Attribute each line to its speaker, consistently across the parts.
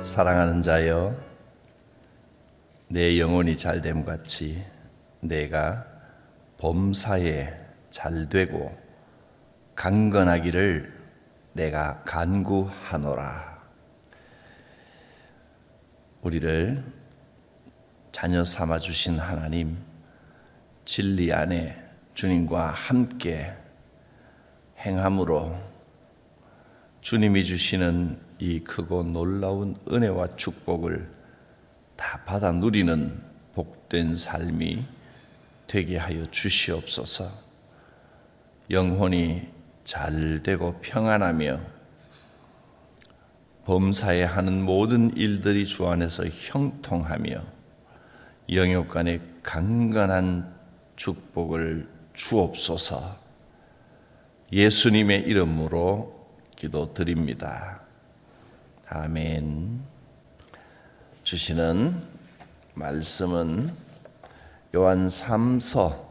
Speaker 1: 사랑하는 자여, 내 영혼이 잘됨 같이 내가 범사에 잘되고 강건하기를 내가 간구하노라. 우리를 자녀 삼아 주신 하나님, 진리 안에 주님과 함께 행함으로 주님이 주시는 이 크고 놀라운 은혜와 축복을 다 받아 누리는 복된 삶이 되게 하여 주시옵소서. 영혼이 잘되고 평안하며 범사에 하는 모든 일들이 주 안에서 형통하며 영역 간에 강건한 축복을 주옵소서. 예수님의 이름으로 기도드립니다. 아멘. 주시는 말씀은 요한 3서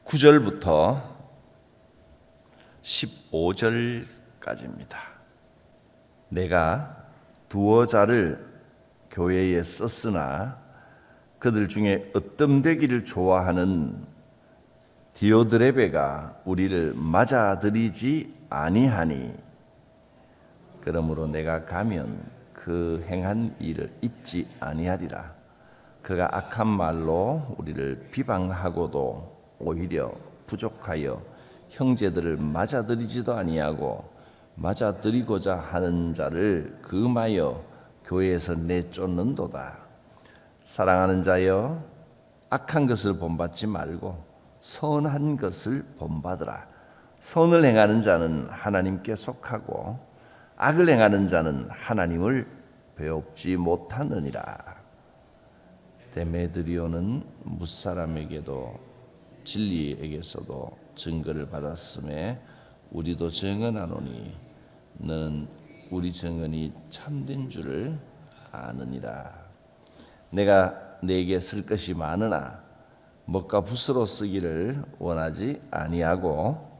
Speaker 1: 9절부터 15절까지입니다. 내가 두어 자를 교회에 썼으나 그들 중에 으뜸되기를 좋아하는 디오드레베가 우리를 맞아들이지 아니하니, 그러므로 내가 가면 그 행한 일을 잊지 아니하리라. 그가 악한 말로 우리를 비방하고도 오히려 부족하여 형제들을 맞아들이지도 아니하고 맞아들이고자 하는 자를 금하여 교회에서 내쫓는도다. 사랑하는 자여, 악한 것을 본받지 말고 선한 것을 본받으라. 선을 행하는 자는 하나님께 속하고 악을 행하는 자는 하나님을 배웁지 못하느니라. 데메드리오는 무사람에게도 진리에게서도 증거를 받았음에 우리도 증언하노니 너는 우리 증언이 참된 줄을 아느니라. 내가 네게 쓸 것이 많으나 먹과 붓으로 쓰기를 원하지 아니하고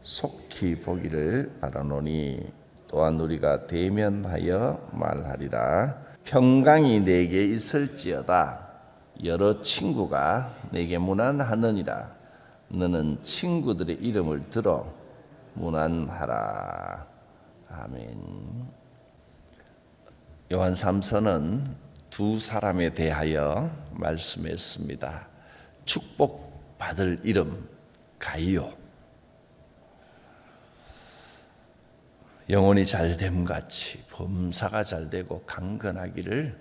Speaker 1: 속히 보기를 바라노니, 또한 우리가 대면하여 말하리라. 평강이 내게 있을지어다. 여러 친구가 내게 문안하느니라. 너는 친구들의 이름을 들어 문안하라. 아멘. 요한 3서는 두 사람에 대하여 말씀했습니다. 축복받을 이름 가이오, 영혼이 잘됨 같이 범사가 잘되고 강건하기를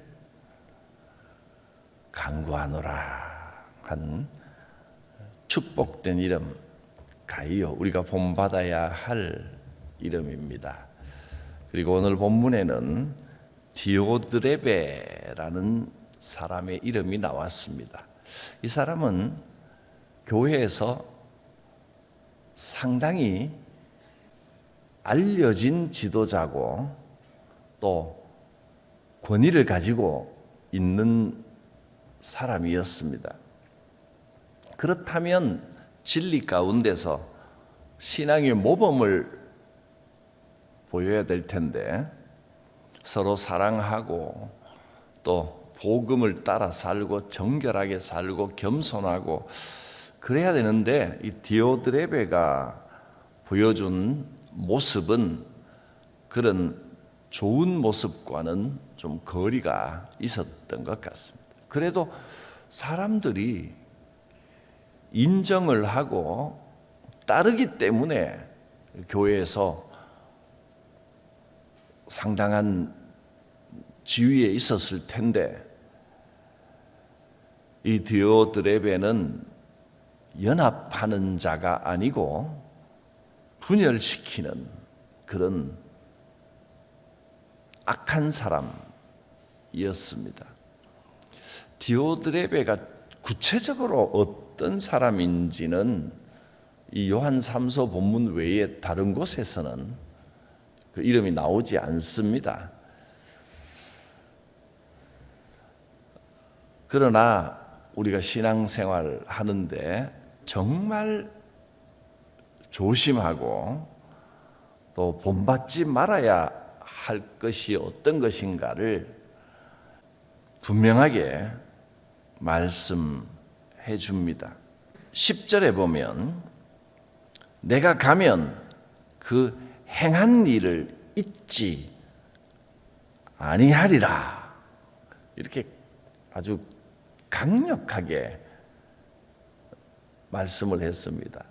Speaker 1: 간구하노라 한 축복된 이름 가이오, 우리가 본받아야 할 이름입니다. 그리고 오늘 본문에는 디오드레베라는 사람의 이름이 나왔습니다. 이 사람은 교회에서 상당히 알려진 지도자고 또 권위를 가지고 있는 사람이었습니다. 그렇다면 진리 가운데서 신앙의 모범을 보여야 될 텐데, 서로 사랑하고 또 복음을 따라 살고 정결하게 살고 겸손하고 그래야 되는데, 이 디오드레베가 보여준 모습은 그런 좋은 모습과는 좀 거리가 있었던 것 같습니다. 그래도 사람들이 인정을 하고 따르기 때문에 교회에서 상당한 지위에 있었을 텐데, 이 디오드레베는 연합하는 자가 아니고 분열시키는 그런 악한 사람이었습니다. 디오드레베가 구체적으로 어떤 사람인지는 이 요한 3서 본문 외에 다른 곳에서는 그 이름이 나오지 않습니다. 그러나 우리가 신앙생활 하는데 정말 조심하고 또 본받지 말아야 할 것이 어떤 것인가를 분명하게 말씀해 줍니다. 10절에 보면 내가 가면 그 행한 일을 잊지 아니하리라. 이렇게 아주 강력하게 말씀을 했습니다.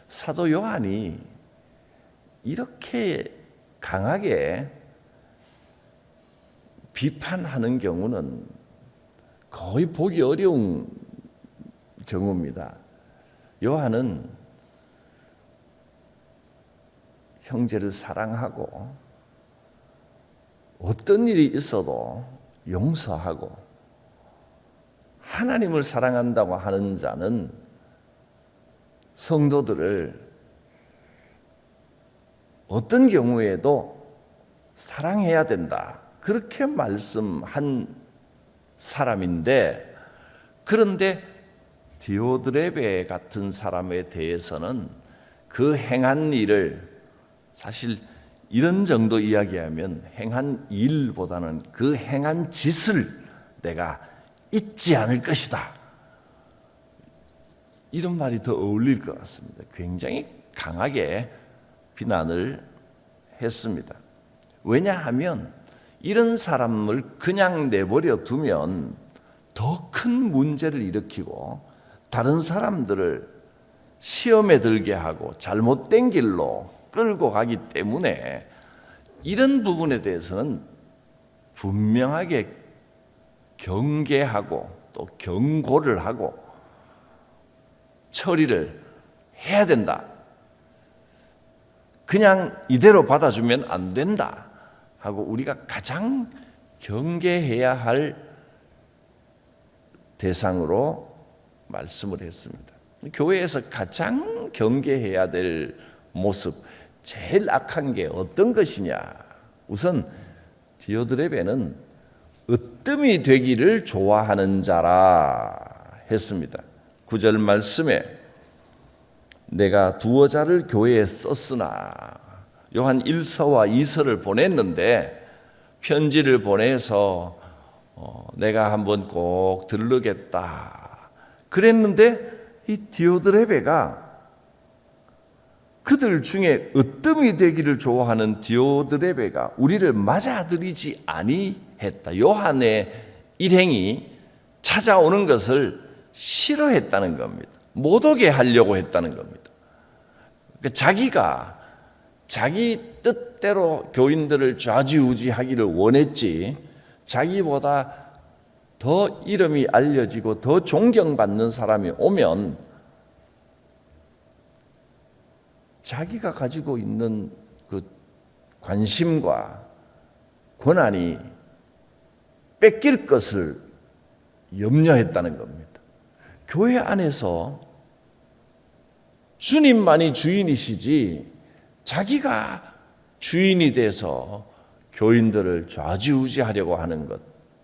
Speaker 1: 사도 요한이 이렇게 강하게 비판하는 경우는 거의 보기 어려운 경우입니다. 요한은 형제를 사랑하고 어떤 일이 있어도 용서하고 하나님을 사랑한다고 하는 자는 성도들을 어떤 경우에도 사랑해야 된다. 그렇게 말씀한 사람인데, 그런데 디오드레베 같은 사람에 대해서는 그 행한 일을, 사실 이런 정도 이야기하면 행한 일보다는 그 행한 짓을 내가 잊지 않을 것이다. 이런 말이 더 어울릴 것 같습니다. 굉장히 강하게 비난을 했습니다. 왜냐하면 이런 사람을 그냥 내버려 두면 더 큰 문제를 일으키고 다른 사람들을 시험에 들게 하고 잘못된 길로 끌고 가기 때문에 이런 부분에 대해서는 분명하게 경계하고 또 경고를 하고 처리를 해야 된다. 그냥 이대로 받아주면 안 된다 하고 우리가 가장 경계해야 할 대상으로 말씀을 했습니다. 교회에서 가장 경계해야 될 모습, 제일 악한 게 어떤 것이냐? 우선 디오드레베는 으뜸이 되기를 좋아하는 자라 했습니다. 9절 말씀에 내가 두어 자를 교회에 썼으나, 요한 1서와 2서를 보냈는데 편지를 보내서 내가 한번 꼭 들르겠다 그랬는데 이 디오드레베가 그들 중에 으뜸이 되기를 좋아하는 디오드레베가 우리를 맞아들이지 아니했다. 요한의 일행이 찾아오는 것을 싫어했다는 겁니다. 못 오게 하려고 했다는 겁니다. 자기가 자기 뜻대로 교인들을 좌지우지하기를 원했지, 자기보다 더 이름이 알려지고 더 존경받는 사람이 오면 자기가 가지고 있는 그 관심과 권한이 뺏길 것을 염려했다는 겁니다. 교회 안에서 주님만이 주인이시지 자기가 주인이 돼서 교인들을 좌지우지하려고 하는 것,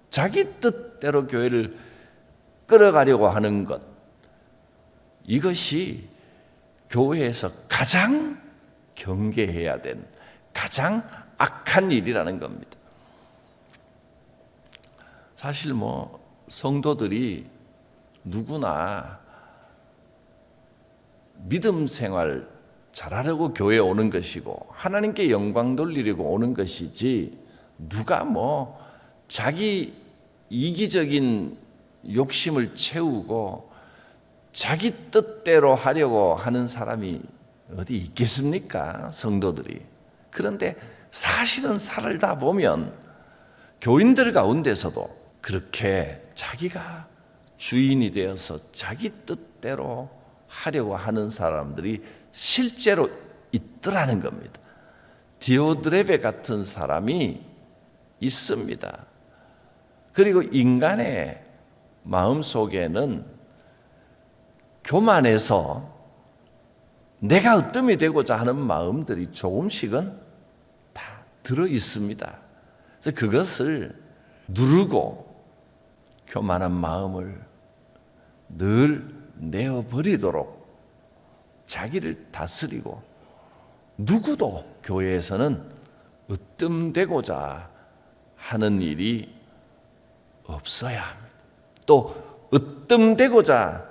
Speaker 1: 자기 뜻대로 교회를 끌어가려고 하는 것, 이것이 교회에서 가장 경계해야 된 가장 악한 일이라는 겁니다. 사실 성도들이 누구나 믿음 생활 잘하려고 교회에 오는 것이고 하나님께 영광 돌리려고 오는 것이지, 누가 자기 이기적인 욕심을 채우고 자기 뜻대로 하려고 하는 사람이 어디 있겠습니까? 성도들이. 그런데 사실은 살다 보면 교인들 가운데서도 그렇게 자기가 주인이 되어서 자기 뜻대로 하려고 하는 사람들이 실제로 있더라는 겁니다. 디오드레베 같은 사람이 있습니다. 그리고 인간의 마음속에는 교만해서 내가 으뜸이 되고자 하는 마음들이 조금씩은 다 들어 있습니다. 그래서 그것을 누르고 교만한 마음을 늘 내어버리도록 자기를 다스리고, 누구도 교회에서는 으뜸되고자 하는 일이 없어야 합니다. 또 으뜸되고자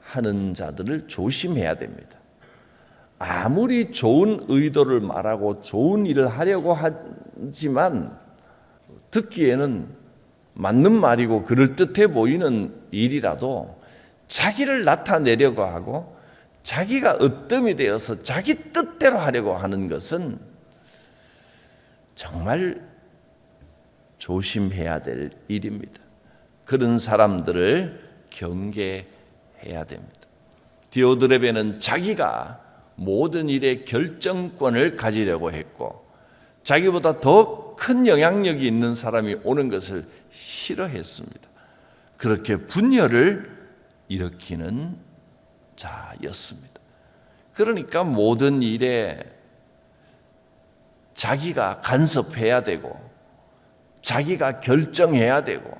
Speaker 1: 하는 자들을 조심해야 됩니다. 아무리 좋은 의도를 말하고 좋은 일을 하려고 하지만 듣기에는 맞는 말이고 그럴듯해 보이는 일이라도 자기를 나타내려고 하고 자기가 으뜸이 되어서 자기 뜻대로 하려고 하는 것은 정말 조심해야 될 일입니다. 그런 사람들을 경계해야 됩니다. 디오드레베는 자기가 모든 일의 결정권을 가지려고 했고 자기보다 더 큰 영향력이 있는 사람이 오는 것을 싫어했습니다. 그렇게 분열을 일으키는 자였습니다. 그러니까 모든 일에 자기가 간섭해야 되고 자기가 결정해야 되고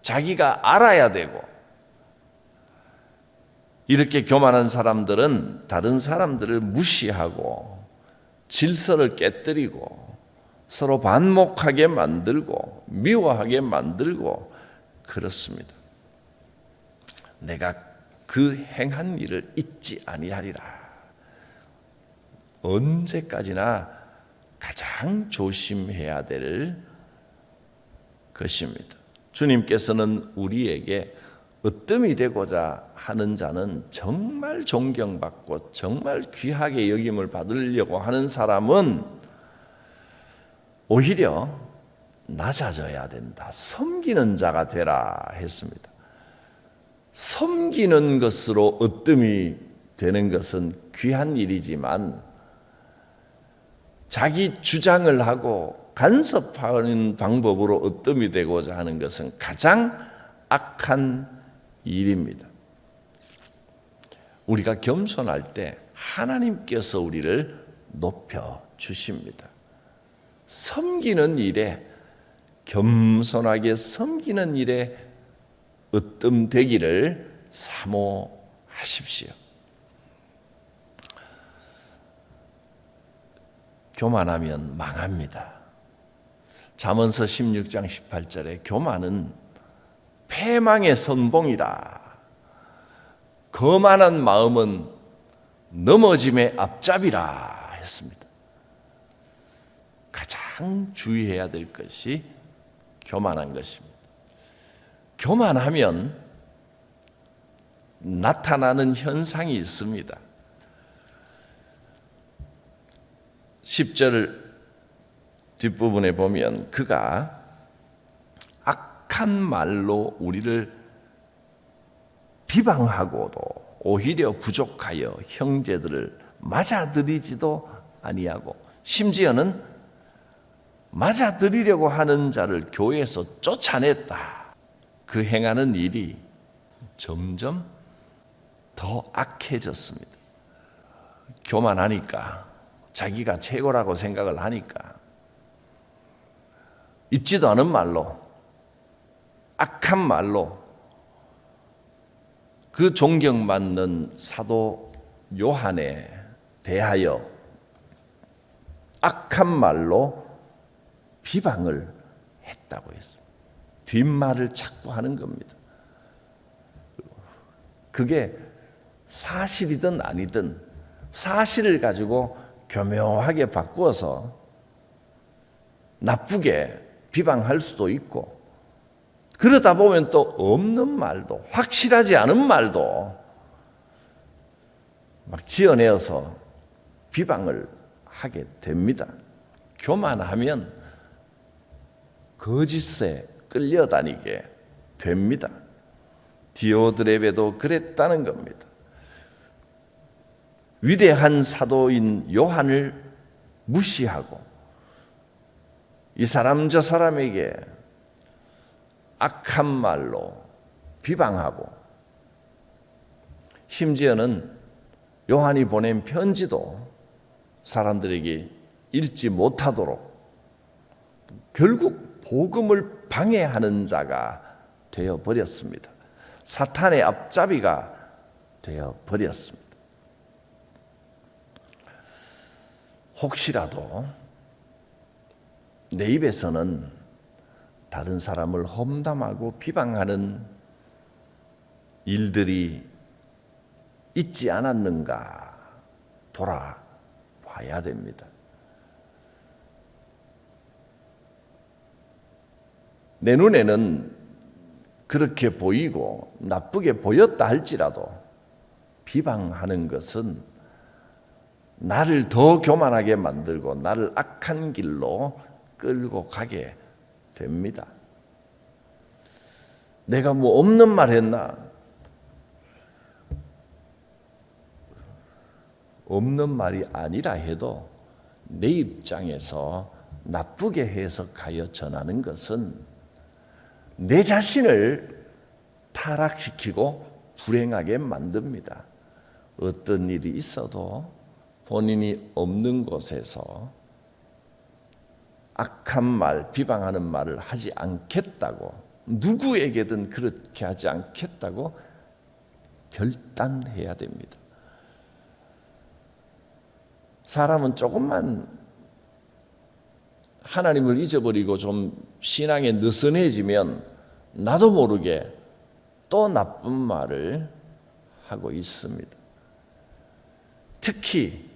Speaker 1: 자기가 알아야 되고 이렇게 교만한 사람들은 다른 사람들을 무시하고 질서를 깨뜨리고 서로 반목하게 만들고 미워하게 만들고 그렇습니다. 내가 그 행한 일을 잊지 아니하리라. 언제까지나 가장 조심해야 될 것입니다. 주님께서는 우리에게 으뜸이 되고자 하는 자는 정말 존경받고 정말 귀하게 여김을 받으려고 하는 사람은 오히려 낮아져야 된다. 섬기는 자가 되라 했습니다. 섬기는 것으로 으뜸이 되는 것은 귀한 일이지만 자기 주장을 하고 간섭하는 방법으로 으뜸이 되고자 하는 것은 가장 악한 일입니다. 우리가 겸손할 때 하나님께서 우리를 높여 주십니다. 섬기는 일에 겸손하게 섬기는 일에 으뜸되기를 사모하십시오. 교만하면 망합니다. 잠언서 16장 18절에 교만은 패망의 선봉이라. 거만한 마음은 넘어짐의 앞잡이라 했습니다. 가장 주의해야 될 것이 교만한 것입니다. 교만하면 나타나는 현상이 있습니다. 10절 뒷부분에 보면 그가 악한 말로 우리를 비방하고도 오히려 부족하여 형제들을 맞아들이지도 아니하고 심지어는 맞아들이려고 하는 자를 교회에서 쫓아냈다. 그 행하는 일이 점점 더 악해졌습니다. 교만하니까 자기가 최고라고 생각을 하니까 있지도 않은 말로 악한 말로 그 존경받는 사도 요한에 대하여 악한 말로 비방을 했다고 했습니다. 뒷말을 자꾸 하는 겁니다. 그게 사실이든 아니든 사실을 가지고 교묘하게 바꾸어서 나쁘게 비방할 수도 있고 그러다 보면 또 없는 말도 확실하지 않은 말도 막 지어내어서 비방을 하게 됩니다. 교만하면 거짓에 끌려다니게 됩니다. 디오드레베도 그랬다는 겁니다. 위대한 사도인 요한을 무시하고 이 사람 저 사람에게 악한 말로 비방하고 심지어는 요한이 보낸 편지도 사람들에게 읽지 못하도록 결국 복음을 방해하는 자가 되어버렸습니다. 사탄의 앞잡이가 되어버렸습니다. 혹시라도 내 입에서는 다른 사람을 험담하고 비방하는 일들이 있지 않았는가 돌아봐야 됩니다. 내 눈에는 그렇게 보이고 나쁘게 보였다 할지라도 비방하는 것은 나를 더 교만하게 만들고 나를 악한 길로 끌고 가게 됩니다. 내가 뭐 없는 말 했나? 없는 말이 아니라 해도 내 입장에서 나쁘게 해석하여 전하는 것은 내 자신을 타락시키고 불행하게 만듭니다. 어떤 일이 있어도 본인이 없는 곳에서 악한 말, 비방하는 말을 하지 않겠다고, 누구에게든 그렇게 하지 않겠다고 결단해야 됩니다. 사람은 조금만 하나님을 잊어버리고 좀 신앙에 느슨해지면 나도 모르게 또 나쁜 말을 하고 있습니다. 특히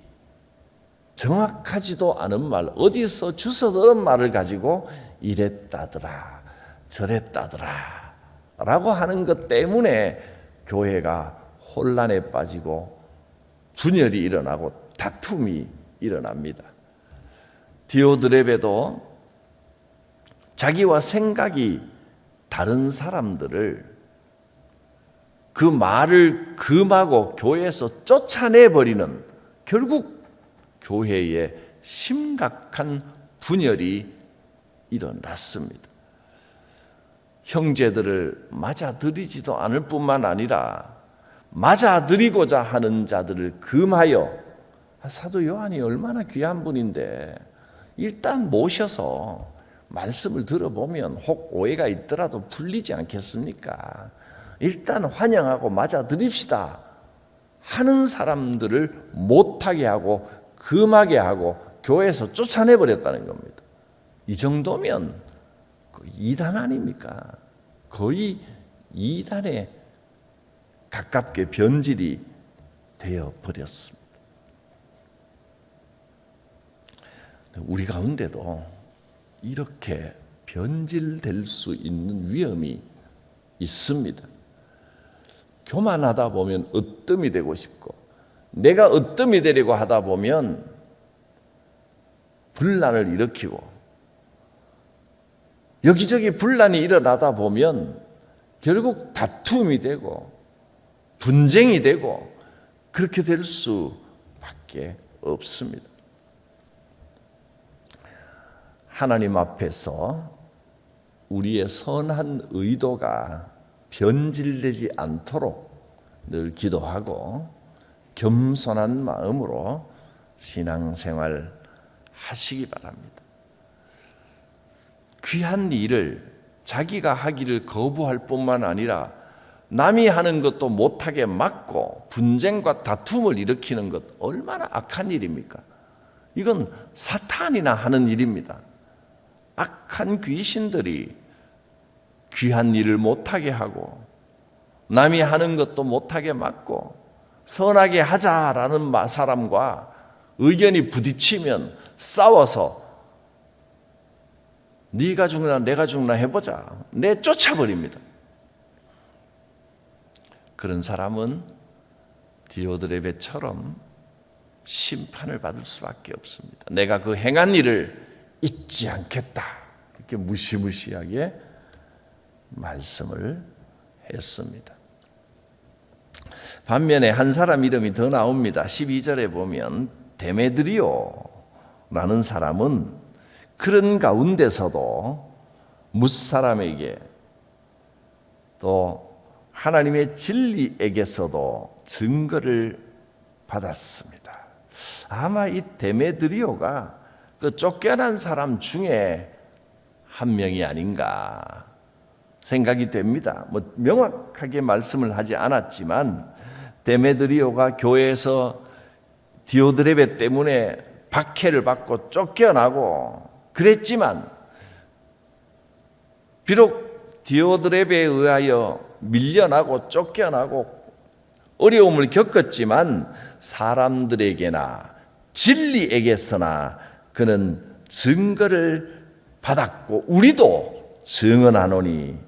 Speaker 1: 정확하지도 않은 말, 어디서 주워 들은 말을 가지고 이랬다더라, 저랬다더라 라고 하는 것 때문에 교회가 혼란에 빠지고 분열이 일어나고 다툼이 일어납니다. 디오드레베도 자기와 생각이 다른 사람들을 그 말을 금하고 교회에서 쫓아내버리는, 결국 교회에 심각한 분열이 일어났습니다. 형제들을 맞아들이지도 않을 뿐만 아니라 맞아들이고자 하는 자들을 금하여, 사도 요한이 얼마나 귀한 분인데 일단 모셔서 말씀을 들어보면 혹 오해가 있더라도 풀리지 않겠습니까? 일단 환영하고 맞아들입시다 하는 사람들을 못하게 하고 금하게 하고 교회에서 쫓아내버렸다는 겁니다. 이 정도면 이단 아닙니까? 거의 이단에 가깝게 변질이 되어버렸습니다. 우리 가운데도 이렇게 변질될 수 있는 위험이 있습니다. 교만하다 보면 으뜸이 되고 싶고, 내가 으뜸이 되려고 하다 보면 분란을 일으키고, 여기저기 분란이 일어나다 보면 결국 다툼이 되고 분쟁이 되고 그렇게 될 수밖에 없습니다. 하나님 앞에서 우리의 선한 의도가 변질되지 않도록 늘 기도하고 겸손한 마음으로 신앙생활 하시기 바랍니다. 귀한 일을 자기가 하기를 거부할 뿐만 아니라 남이 하는 것도 못하게 막고 분쟁과 다툼을 일으키는 것, 얼마나 악한 일입니까? 이건 사탄이나 하는 일입니다. 악한 귀신들이 귀한 일을 못하게 하고 남이 하는 것도 못하게 막고, 선하게 하자라는 사람과 의견이 부딪히면 싸워서 네가 죽나 내가 죽나 해보자 내쫓아버립니다. 그런 사람은 디오드레베처럼 심판을 받을 수밖에 없습니다. 내가 그 행한 일을 잊지 않겠다, 이렇게 무시무시하게 말씀을 했습니다. 반면에 한 사람 이름이 더 나옵니다. 12절에 보면 데메드리오라는 사람은 그런 가운데서도 뭇사람에게 또 하나님의 진리에게서도 증거를 받았습니다. 아마 이 데메드리오가 그 쫓겨난 사람 중에 한 명이 아닌가 생각이 됩니다. 뭐 명확하게 말씀을 하지 않았지만 데메드리오가 교회에서 디오드레베 때문에 박해를 받고 쫓겨나고 그랬지만 비록 디오드레베에 의하여 밀려나고 쫓겨나고 어려움을 겪었지만 사람들에게나 진리에게서나 그는 증거를 받았고 우리도 증언하노니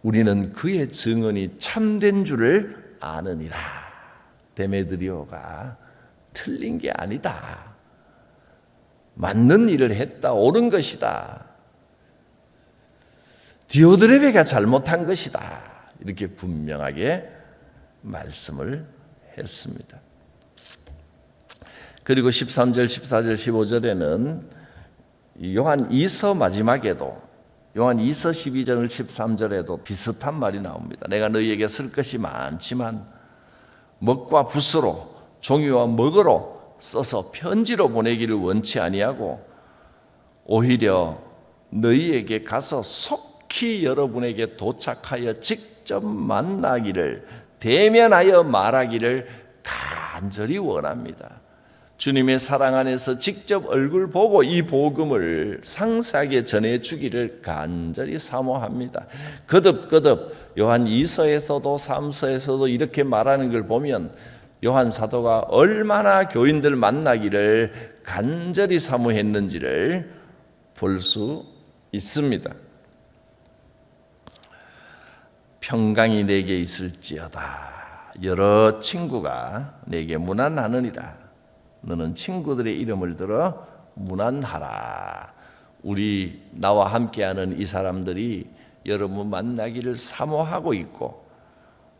Speaker 1: 우리는 그의 증언이 참된 줄을 아느니라. 데메드리오가 틀린 게 아니다. 맞는 일을 했다. 옳은 것이다. 디오드레베가 잘못한 것이다. 이렇게 분명하게 말씀을 했습니다. 그리고 13절, 14절, 15절에는 요한 2서 마지막에도 요한 2서 12절 13절에도 비슷한 말이 나옵니다. 내가 너희에게 쓸 것이 많지만 먹과 붓으로 종이와 먹으로 써서 편지로 보내기를 원치 아니하고 오히려 너희에게 가서 속히 여러분에게 도착하여 직접 만나기를 대면하여 말하기를 간절히 원합니다. 주님의 사랑 안에서 직접 얼굴 보고 이 복음을 상세하게 전해주기를 간절히 사모합니다. 거듭거듭 요한 2서에서도 3서에서도 이렇게 말하는 걸 보면 요한 사도가 얼마나 교인들 만나기를 간절히 사모했는지를 볼 수 있습니다. 평강이 내게 있을지어다. 여러 친구가 내게 문안하느니라. 너는 친구들의 이름을 들어 문안하라. 나와 함께하는 이 사람들이 여러분 만나기를 사모하고 있고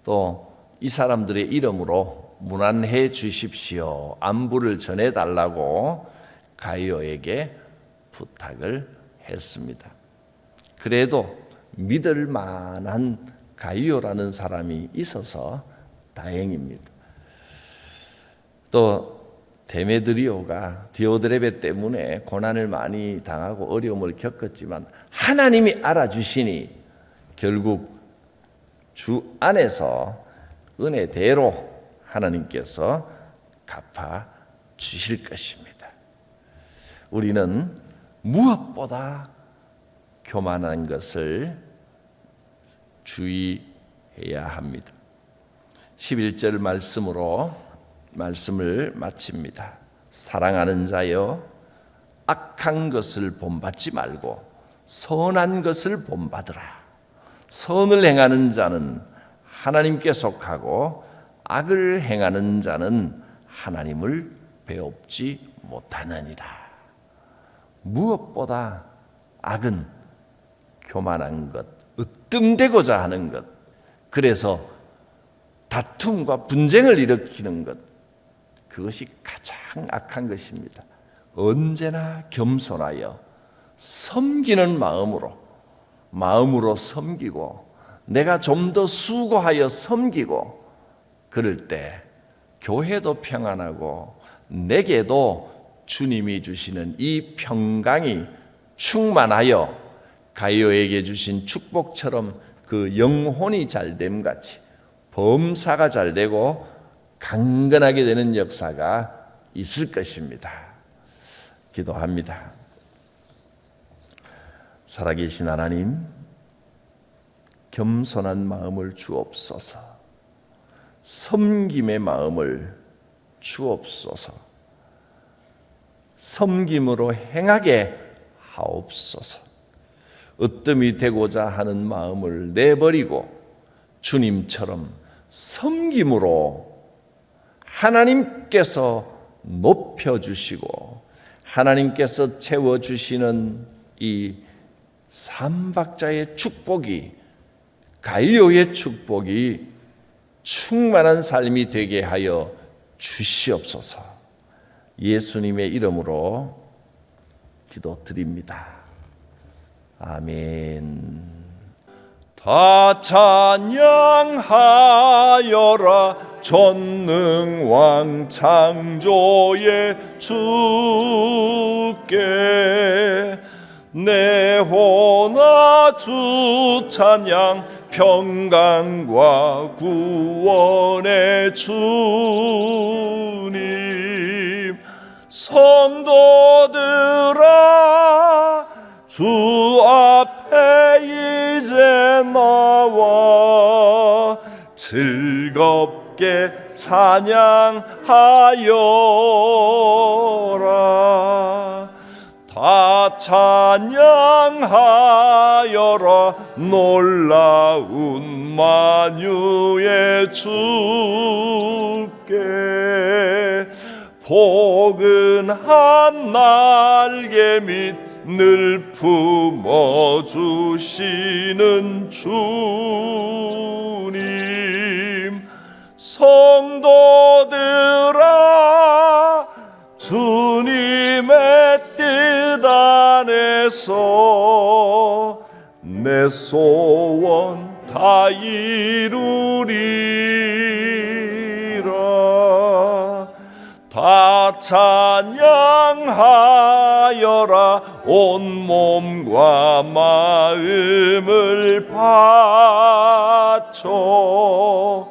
Speaker 1: 또 이 사람들의 이름으로 문안해 주십시오. 안부를 전해달라고 가이오에게 부탁을 했습니다. 그래도 믿을 만한 가이오라는 사람이 있어서 다행입니다. 또 데메드리오가 디오드레베 때문에 고난을 많이 당하고 어려움을 겪었지만 하나님이 알아주시니 결국 주 안에서 은혜대로 하나님께서 갚아 주실 것입니다. 우리는 무엇보다 교만한 것을 주의해야 합니다. 11절 말씀으로 말씀을 마칩니다. 사랑하는 자여 악한 것을 본받지 말고 선한 것을 본받으라. 선을 행하는 자는 하나님께 속하고 악을 행하는 자는 하나님을 배웁지 못하느니라. 무엇보다 악은 교만한 것, 으뜸되고자 하는 것, 그래서 다툼과 분쟁을 일으키는 것, 그것이 가장 악한 것입니다. 언제나 겸손하여 섬기는 마음으로 섬기고 내가 좀 더 수고하여 섬기고 그럴 때 교회도 평안하고 내게도 주님이 주시는 이 평강이 충만하여 가이오에게 주신 축복처럼 그 영혼이 잘됨 같이 범사가 잘되고 강건하게 되는 역사가 있을 것입니다. 기도합니다. 살아계신 하나님, 겸손한 마음을 주옵소서. 섬김의 마음을 주옵소서. 섬김으로 행하게 하옵소서. 으뜸이 되고자 하는 마음을 내버리고 주님처럼 섬김으로 하나님께서 높여주시고 하나님께서 채워주시는 이 삼박자의 축복이 가이오의 축복이 충만한 삶이 되게 하여 주시옵소서. 예수님의 이름으로 기도드립니다. 아멘. 다 찬양하여라 전능왕 창조의 주께 내 호나 주 찬양 평강과 구원의 주님 성도들아 주 앞에 이제 나와 즐겁게 찬양하여라. 다 찬양하여라. 놀라운 만유의 주께 포근한 날개 밑 늘 품어주시는 주님. 성도들아 주님의 뜻 안에서 내 소원 다 이루리라. 다 찬양하여라. 온 몸과 마음을 바쳐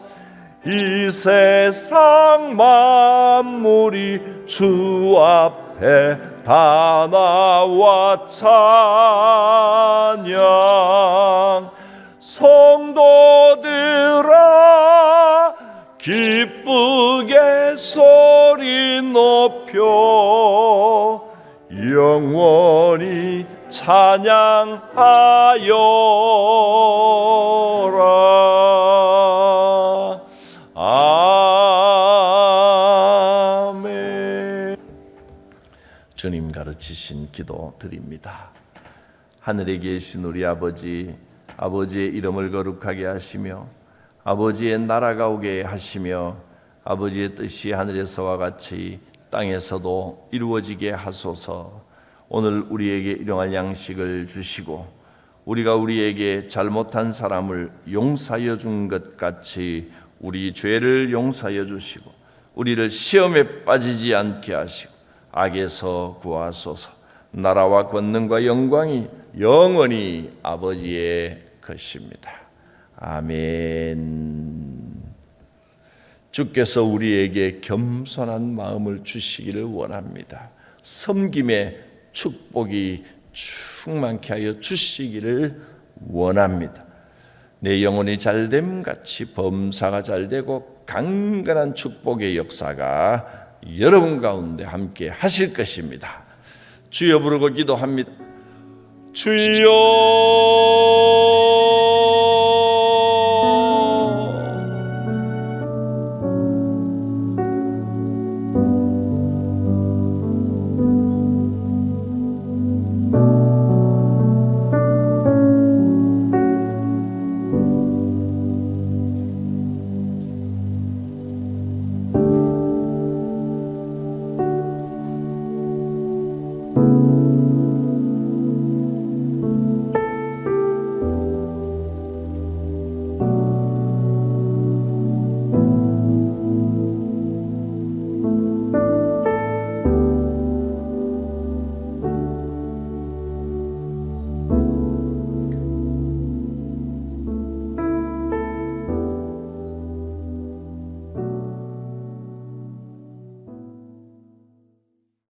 Speaker 1: 이 세상 만물이 주 앞에 다 나와 찬양. 성도들아 기쁘게 소리 높여 영원히 찬양하여라. 아멘. 주님 가르치신 기도 드립니다. 하늘에 계신 우리 아버지, 아버지의 이름을 거룩하게 하시며 아버지의 나라가 오게 하시며 아버지의 뜻이 하늘에서와 같이 땅에서도 이루어지게 하소서. 오늘 우리에게 일용할 양식을 주시고 우리가 우리에게 잘못한 사람을 용서하여 준 것 같이 우리 죄를 용서하여 주시고 우리를 시험에 빠지지 않게 하시고 악에서 구하소서. 나라와 권능과 영광이 영원히 아버지의 것입니다. 아멘. 주께서 우리에게 겸손한 마음을 주시기를 원합니다. 섬김의 축복이 충만케 하여 주시기를 원합니다. 내 영혼이 잘됨 같이 범사가 잘되고 강건한 축복의 역사가 여러분 가운데 함께 하실 것입니다. 주여 부르고 기도합니다. 주여